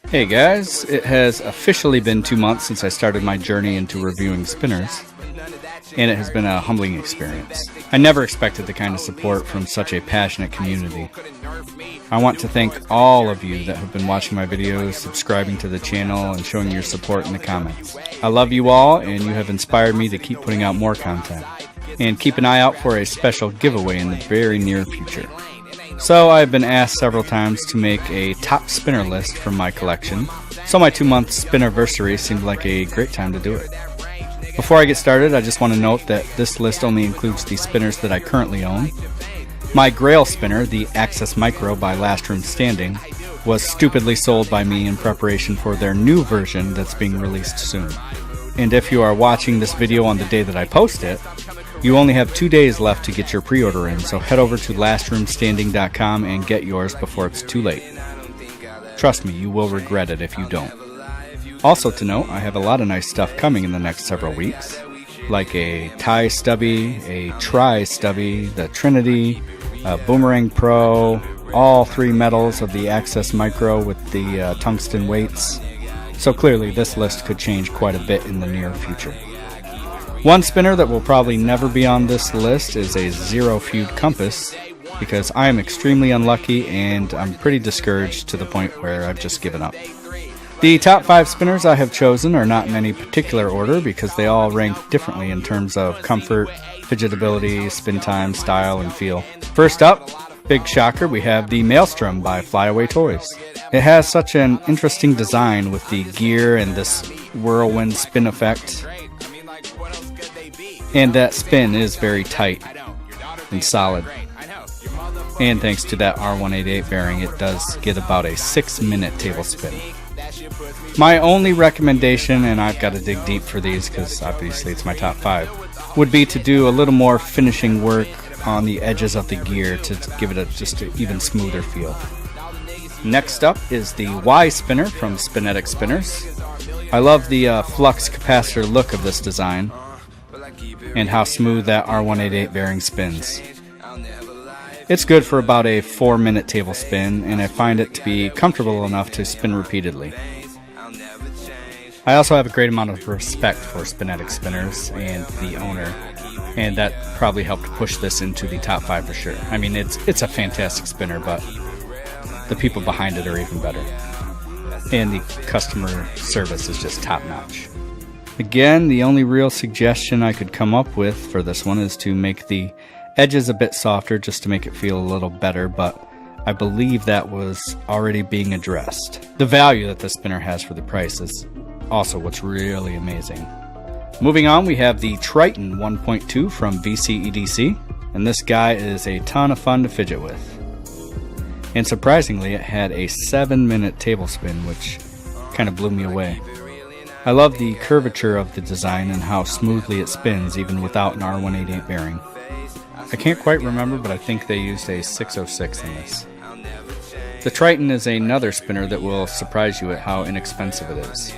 Hey guys, it has officially been 2 months since I started my journey into reviewing spinners, and it has been a humbling experience. I never expected the kind of support from such a passionate community. I want to thank all of you that have been watching my videos, subscribing to the channel, and showing your support in the comments. I love you all, and you have inspired me to keep putting out more content. And keep an eye out for a special giveaway in the very near future. So I've been asked several times to make a top spinner list from my collection, so my 2-month Spinnerversary seemed like a great time to do it. Before I get started, I just want to note that this list only includes the spinners that I currently own. My Grail spinner, the Access Micro by Last Room Standing, was stupidly sold by me in preparation for their new version that's being released soon. And if you are watching this video on the day that I post it, you only have 2 days left to get your pre-order in, so head over to lastroomstanding.com and get yours before it's too late. Trust me, you will regret it if you don't. Also to note, I have a lot of nice stuff coming in the next several weeks, like a tie stubby, a tri stubby, the Trinity, a Boomerang Pro, all 3 metals of the Access Micro with the tungsten weights. So clearly this list could change quite a bit in the near future. One spinner that will probably never be on this list is a Zero Feud Compass, because I am extremely unlucky and I'm pretty discouraged to the point where I've just given up. The top 5 spinners I have chosen are not in any particular order because they all rank differently in terms of comfort, fidgetability, spin time, style, and feel. First up, big shocker, we have the Maelstrom by Flyaway Toys. It has such an interesting design with the gear and this whirlwind spin effect. And that spin is very tight and solid. And thanks to that R188 bearing, it does get about a 6-minute table spin. My only recommendation, and I've got to dig deep for these because obviously it's my top 5, would be to do a little more finishing work on the edges of the gear to give it just an even smoother feel. Next up is the Y spinner from Spinetic Spinners. I love the flux capacitor look of this design and how smooth that R188 bearing spins. It's good for about a 4-minute table spin, and I find it to be comfortable enough to spin repeatedly. I also have a great amount of respect for Spinetic Spinners and the owner, and that probably helped push this into the top 5 for sure. I mean, it's a fantastic spinner, but the people behind it are even better. And the customer service is just top notch. Again, the only real suggestion I could come up with for this one is to make the edges a bit softer just to make it feel a little better, but I believe that was already being addressed. The value that the spinner has for the price is also what's really amazing. Moving on, we have the Triton 1.2 from VCEDC, and this guy is a ton of fun to fidget with. And surprisingly, it had a 7-minute table spin, which kind of blew me away. I love the curvature of the design and how smoothly it spins even without an R188 bearing. I can't quite remember, but I think they used a 606 in this. The Triton is another spinner that will surprise you at how inexpensive it is.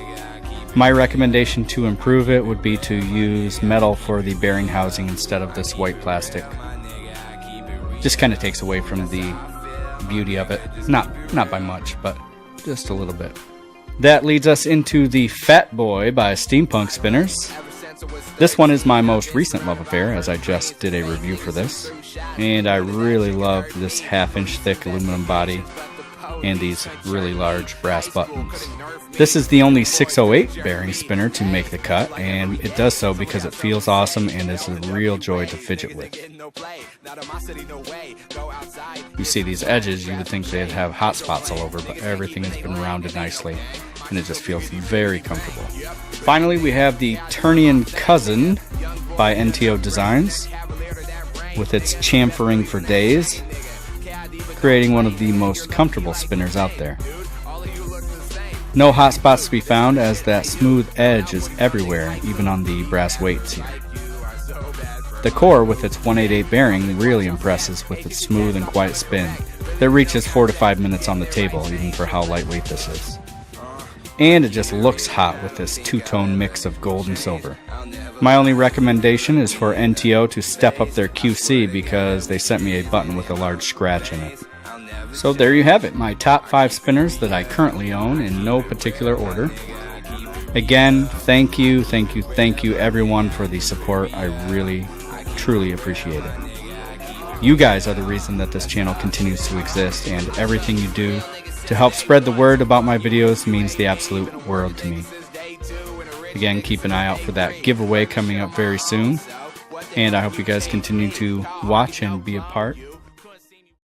My recommendation to improve it would be to use metal for the bearing housing instead of this white plastic. Just kind of takes away from the beauty of it. Not by much, but just a little bit. That leads us into the Fat Boy by Steampunk Spinners. This one is my most recent love affair, as I just did a review for this, and I really love this 1/2-inch thick aluminum body and these really large brass buttons. This is the only 608 bearing spinner to make the cut, and it does so because it feels awesome and is a real joy to fidget with. You see these edges, you would think they'd have hot spots all over, but everything has been rounded nicely, and it just feels very comfortable. Finally, we have the Turnian Cousin by NTO Designs, with its chamfering for days, creating one of the most comfortable spinners out there. No hot spots to be found, as that smooth edge is everywhere, even on the brass weights here. The core with its 188 bearing really impresses with its smooth and quiet spin that reaches 4 to 5 minutes on the table, even for how lightweight this is. And it just looks hot with this 2-tone mix of gold and silver. My only recommendation is for NTO to step up their QC because they sent me a button with a large scratch in it. So there you have it, my top 5 spinners that I currently own in no particular order. Again, thank you everyone for the support. I really, truly appreciate it. You guys are the reason that this channel continues to exist, and everything you do to help spread the word about my videos means the absolute world to me. Again, keep an eye out for that giveaway coming up very soon, and I hope you guys continue to watch and be a part.